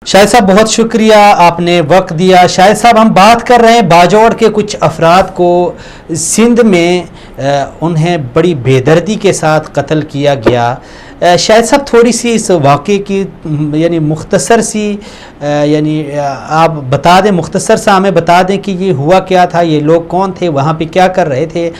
شاہد صاحب بہت شکریہ، آپ نے وقت دیا۔ شاہد صاحب ہم بات کر رہے ہیں باجوڑ کے کچھ افراد کو سندھ میں انہیں بڑی بے دردی کے ساتھ قتل کیا گیا۔ شاہد صاحب تھوڑی سی اس واقعے کی یعنی مختصر سی یعنی آپ بتا دیں، مختصر سا ہمیں بتا دیں کہ یہ ہوا کیا تھا، یہ لوگ کون تھے، وہاں پہ کیا کر رہے تھے،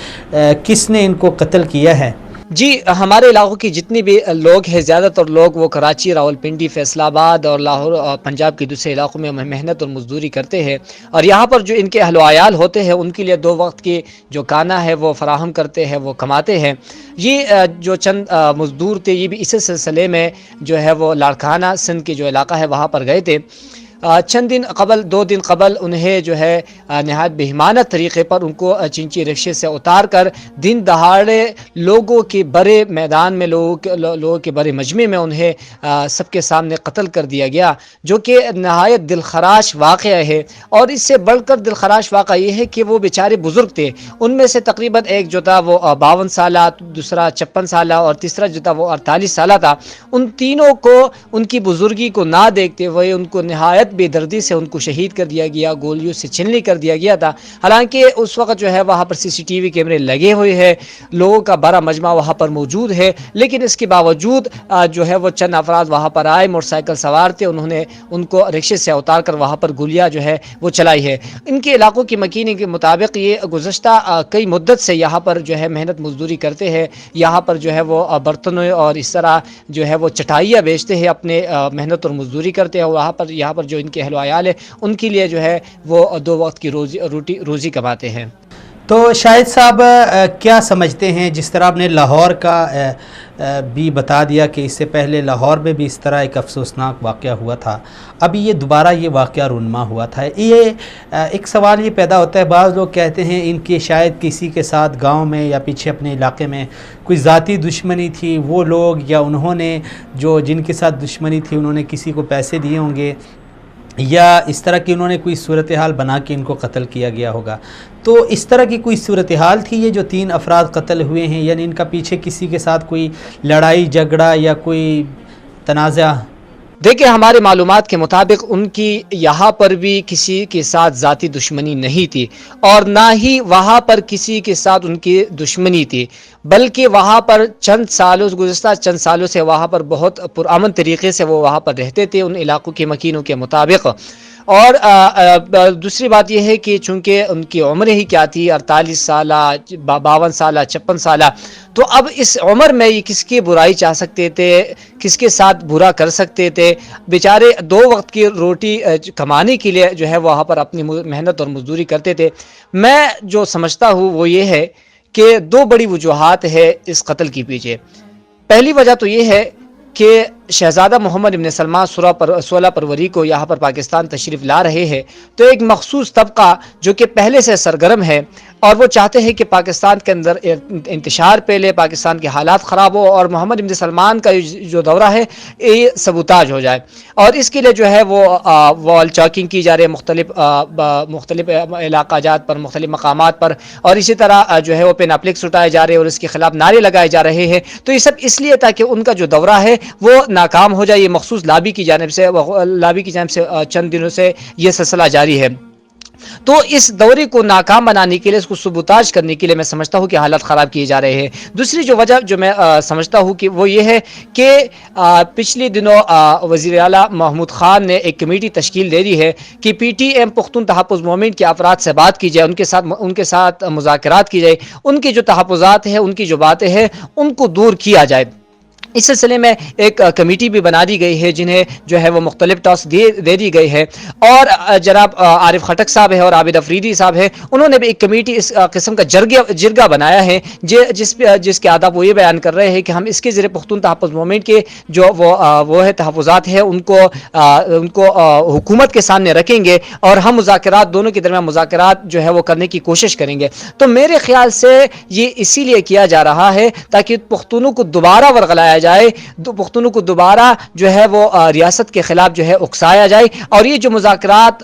کس نے ان کو قتل کیا ہے؟ جی، ہمارے علاقوں کی جتنی بھی لوگ ہیں، زیادہ تر لوگ وہ کراچی، راولپنڈی، فیصل آباد اور لاہور اور پنجاب کے دوسرے علاقوں میں محنت اور مزدوری کرتے ہیں، اور یہاں پر جو ان کے اہل و عیال ہوتے ہیں ان کے لیے 2 وقت کی جو کھانا ہے وہ فراہم کرتے ہیں، وہ کماتے ہیں۔ یہ جو چند مزدور تھے، یہ بھی اسی سلسلے میں جو ہے وہ لاڑکانہ سندھ کے جو علاقہ ہے وہاں پر گئے تھے۔ چند دن قبل 2 دن قبل انہیں جو ہے نہایت بہیمانہ طریقے پر ان کو چنچی رکشے سے اتار کر دن دہاڑے لوگوں کے بڑے میدان میں، لوگوں کے بڑے مجمع میں انہیں سب کے سامنے قتل کر دیا گیا، جو کہ نہایت دلخراش واقعہ ہے۔ اور اس سے بڑھ کر دلخراش واقعہ یہ ہے کہ وہ بیچارے بزرگ تھے، ان میں سے تقریباً ایک جو تھا وہ 52 سالہ، دوسرا 56 سالہ اور تیسرا جو تھا وہ 48 سالہ تھا۔ ان تینوں کو ان کی بزرگی کو نہ دیکھتے ہوئے ان کو نہایت بے دردی سے ان کو شہید کر دیا گیا، گولیوں سے چھلنی کر دیا گیا تھا۔ حالانکہ اس وقت جو ہے وہاں پر CCTV کیمرے لگے ہوئے ہیں، لوگوں کا بڑا مجمع وہاں پر موجود ہے، لیکن اس کے باوجود جو ہے وہ چند افراد وہاں پر آئے، موٹر سائیکل سوار تھے، انہوں نے ان کو رکشے سے اتار کر وہاں پر گولیاں جو ہے وہ چلائی ہے۔ ان کے علاقوں کی مکینی کے مطابق یہ گزشتہ کئی مدت سے یہاں پر جو ہے محنت مزدوری کرتے ہیں، یہاں پر جو ہے وہ برتنوں اور اس طرح جو ہے وہ چٹائیاں بیچتے ہیں، اپنے محنت اور مزدوری کرتے ہیں، اور یہاں پر جو ان کے اہل و عیال ہے ان کے لیے جو ہے وہ 2 وقت کی روزی کماتے ہیں۔ تو شاہد صاحب کیا سمجھتے ہیں، جس طرح آپ نے لاہور کا بھی بتا دیا کہ اس سے پہلے لاہور میں بھی اس طرح ایک افسوسناک واقعہ ہوا تھا، ابھی یہ دوبارہ یہ واقعہ رونما ہوا تھا، یہ ایک سوال یہ پیدا ہوتا ہے، بعض لوگ کہتے ہیں ان کی شاید کسی کے ساتھ گاؤں میں یا پیچھے اپنے علاقے میں کوئی ذاتی دشمنی تھی، وہ لوگ یا انہوں نے جن کے ساتھ دشمنی تھی انہوں نے کسی کو پیسے دیے ہوں گے، یا اس طرح کی انہوں نے کوئی صورتحال بنا کے ان کو قتل کیا گیا ہوگا۔ تو اس طرح کی کوئی صورتحال تھی یہ جو 3 افراد قتل ہوئے ہیں، یعنی ان کا پیچھے کسی کے ساتھ کوئی لڑائی جھگڑا یا کوئی تنازع؟ دیکھیں، ہمارے معلومات کے مطابق ان کی یہاں پر بھی کسی کے ساتھ ذاتی دشمنی نہیں تھی، اور نہ ہی وہاں پر کسی کے ساتھ ان کی دشمنی تھی، بلکہ وہاں پر گزشتہ چند سالوں سے وہاں پر بہت پرامن طریقے سے وہ وہاں پر رہتے تھے ان علاقوں کے مکینوں کے مطابق۔ اور دوسری بات یہ ہے کہ چونکہ ان کی عمر ہی کیا تھی، 48 سالہ، 52 سالہ، 56 سالہ، تو اب اس عمر میں یہ کس کی برائی چاہ سکتے تھے، کس کے ساتھ برا کر سکتے تھے؟ بیچارے 2 وقت کی روٹی کمانے کے لیے جو ہے وہاں پر اپنی محنت اور مزدوری کرتے تھے۔ میں جو سمجھتا ہوں وہ یہ ہے کہ 2 بڑی وجوہات ہے اس قتل کے پیچھے۔ پہلی وجہ تو یہ ہے کہ شہزادہ محمد ابن سلمان 16 فروری کو یہاں پر پاکستان تشریف لا رہے ہیں، تو ایک مخصوص طبقہ جو کہ پہلے سے سرگرم ہے اور وہ چاہتے ہیں کہ پاکستان کے اندر انتشار پھیلے، پاکستان کے حالات خراب ہو، اور محمد ابن سلمان کا جو دورہ ہے یہ سبوتاج ہو جائے، اور اس کے لیے جو ہے وہ وال چاکنگ کی جا رہی ہے مختلف علاقہ جات پر، مختلف مقامات پر، اور اسی طرح جو ہے وہ پیناپلکس اٹھائے جا رہے ہیں اور اس کے خلاف نعرے لگائے جا رہے ہیں۔ تو یہ سب اس لیے تاکہ ان کا جو دورہ ہے وہ ناکام ہو جائے۔ یہ مخصوص لابی کی جانب سے چند دنوں سے یہ سلسلہ جاری ہے۔ تو اس دورے کو ناکام بنانے کے لیے، اس کو سبوتاج کرنے کے لیے میں سمجھتا ہوں کہ حالات خراب کیے جا رہے ہیں۔ دوسری جو وجہ جو میں سمجھتا ہوں کہ وہ یہ ہے کہ پچھلے دنوں وزیر اعلیٰ محمود خان نے ایک کمیٹی تشکیل دے دی ہے کہ PTM پختون تحفظ موومنٹ کے افراد سے بات کی جائے، ان کے ساتھ مذاکرات کی جائے، ان کی جو تحفظات ہیں، ان کی جو باتیں ہیں ان کو دور کیا جائے۔ اس سلسلے میں ایک کمیٹی بھی بنا دی گئی ہے جنہیں جو ہے وہ مختلف ٹاسک دے دی گئی ہے، اور جناب عارف خٹک صاحب ہے اور عابد افریدی صاحب ہے، انہوں نے بھی ایک کمیٹی اس قسم کا جرگہ بنایا ہے جس کے آداب وہ یہ بیان کر رہے ہیں کہ ہم اس کے زیر پختون تحفظ موومنٹ کے جو وہ ہے تحفظات ہیں ان کو حکومت کے سامنے رکھیں گے، اور ہم مذاکرات، دونوں کے درمیان مذاکرات جو ہے وہ کرنے کی کوشش کریں گے۔ تو میرے خیال سے یہ اسی لیے کیا جا رہا ہے تاکہ پختونوں کو دوبارہ ورغلایا جائے، پختونوں کو دوبارہ جو ہے وہ ریاست کے خلاف جو ہے اکسایا جائے، اور یہ جو مذاکرات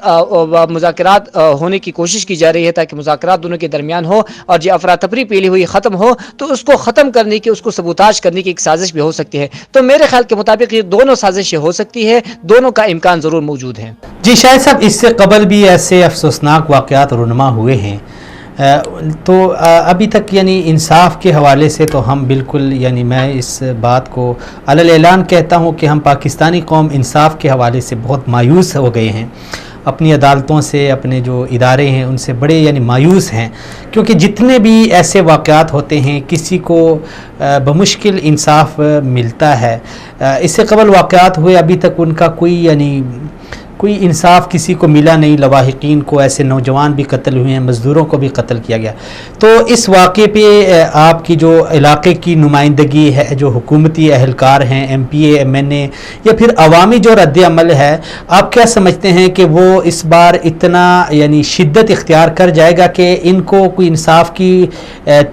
ہونے کی کوشش کی جا رہی ہے تاکہ مذاکرات دونوں کے درمیان ہو اور جو افراتفری پھیلی ہوئی ختم ہو، تو اس کو ختم کرنے کی، اس کو سبوتاژ کرنے کی ایک سازش بھی ہو سکتی ہے۔ تو میرے خیال کے مطابق یہ دونوں سازشیں ہو سکتی ہے، دونوں کا امکان ضرور موجود ہے۔ جی شاہد صاحب، اس سے قبل بھی ایسے افسوسناک واقعات رونما ہوئے ہیں، تو ابھی تک یعنی انصاف کے حوالے سے تو ہم بالکل، یعنی میں اس بات کو علی الاعلان کہتا ہوں کہ ہم پاکستانی قوم انصاف کے حوالے سے بہت مایوس ہو گئے ہیں، اپنی عدالتوں سے، اپنے جو ادارے ہیں ان سے بڑے یعنی مایوس ہیں، کیونکہ جتنے بھی ایسے واقعات ہوتے ہیں کسی کو بمشکل انصاف ملتا ہے۔ اس سے قبل واقعات ہوئے، ابھی تک ان کا کوئی انصاف کسی کو ملا نہیں، لواحقین کو، ایسے نوجوان بھی قتل ہوئے ہیں، مزدوروں کو بھی قتل کیا گیا۔ تو اس واقعے پہ آپ کی جو علاقے کی نمائندگی ہے، جو حکومتی اہلکار ہیں، ایم پی اے، ایم این اے، یا پھر عوامی جو رد عمل ہے، آپ کیا سمجھتے ہیں کہ وہ اس بار اتنا یعنی شدت اختیار کر جائے گا کہ ان کو کوئی انصاف کی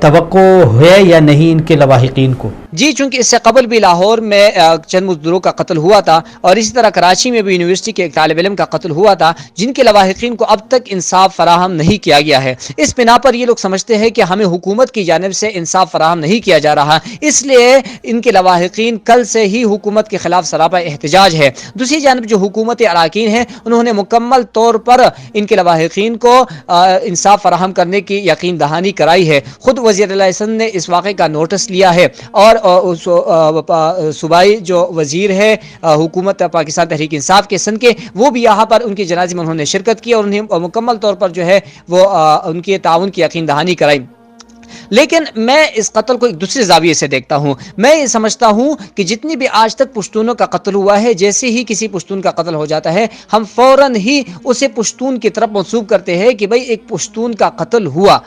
توقع ہے یا نہیں ان کے لواحقین کو؟ جی، چونکہ اس سے قبل بھی لاہور میں چند مزدوروں کا قتل ہوا تھا، اور اسی طرح کراچی میں بھی یونیورسٹی کے ایک طالب علم کا قتل ہوا تھا، جن کے لواحقین کو اب تک انصاف فراہم نہیں کیا گیا ہے۔ اس بنا پر یہ لوگ سمجھتے ہیں کہ ہمیں حکومت کی جانب سے انصاف فراہم نہیں کیا جا رہا، اس لیے ان کے لواحقین کل سے ہی حکومت کے خلاف سراپا احتجاج ہے۔ دوسری جانب جو حکومت اراکین ہیں، انہوں نے مکمل طور پر ان کے لواحقین کو انصاف فراہم کرنے کی یقین دہانی کرائی ہے۔ خود وزیر اعلیٰ سندھ نے اس واقعے کا نوٹس لیا ہے، اور صوبائی جو وزیر ہے حکومت پاکستان تحریک انصاف کے سندھ کے، وہ بھی یہاں پر ان کے جنازے میں انہوں نے شرکت کی، اور انہیں مکمل طور پر جو ہے وہ ان کے تعاون کی یقین دہانی کرائی۔ لیکن میں اس قتل کو ایک دوسرے زاویے سے دیکھتا ہوں۔ میں یہ سمجھتا ہوں کہ جتنی بھی آج تک پشتونوں کا قتل ہوا ہے، جیسے ہی کسی پشتون کا قتل ہو جاتا ہے، ہم فوراً ہی اسے پشتون کی طرف منسوب کرتے ہیں کہ بھئی ایک پشتون کا قتل ہوا۔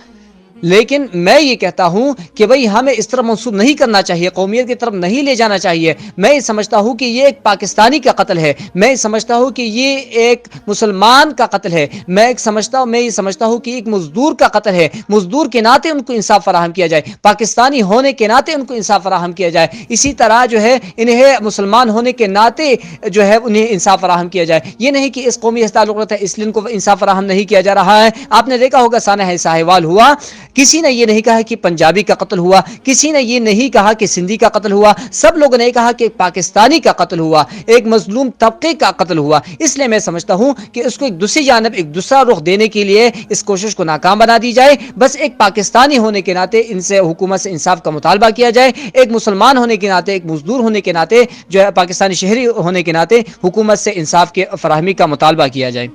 لیکن میں یہ کہتا ہوں کہ بھئی ہمیں اس طرح منسوب نہیں کرنا چاہیے، قومیت کی طرف نہیں لے جانا چاہیے۔ میں یہ سمجھتا ہوں کہ یہ ایک پاکستانی کا قتل ہے، میں یہ سمجھتا ہوں کہ یہ ایک مسلمان کا قتل ہے، میں یہ سمجھتا ہوں کہ ایک مزدور کا قتل ہے۔ مزدور کے ناطے ان کو انصاف فراہم کیا جائے، پاکستانی ہونے کے ناطے ان کو انصاف فراہم کیا جائے، اسی طرح جو ہے انہیں مسلمان ہونے کے ناطے جو ہے انہیں انصاف فراہم کیا جائے۔ یہ نہیں کہ اس قومی سے تعلق رکھتا ہے اس لیے ان کو انصاف فراہم نہیں کیا جا رہا ہے۔ آپ نے دیکھا ہوگا سانحہ ساہیوال ہوا، کسی نے یہ نہیں کہا کہ پنجابی کا قتل ہوا، کسی نے یہ نہیں کہا کہ سندھی کا قتل ہوا، سب لوگوں نے کہا کہ ایک پاکستانی کا قتل ہوا، ایک مظلوم طبقے کا قتل ہوا۔ اس لیے میں سمجھتا ہوں کہ اس کو ایک دوسری جانب، ایک دوسرا رخ دینے کے لیے اس کوشش کو ناکام بنا دی جائے۔ بس ایک پاکستانی ہونے کے ناطے ان سے حکومت سے انصاف کا مطالبہ کیا جائے، ایک مسلمان ہونے کے ناطے، ایک مزدور ہونے کے ناطے، جو ہے پاکستانی شہری ہونے کے ناطے حکومت سے انصاف کے فراہمی کا مطالبہ کیا جائے۔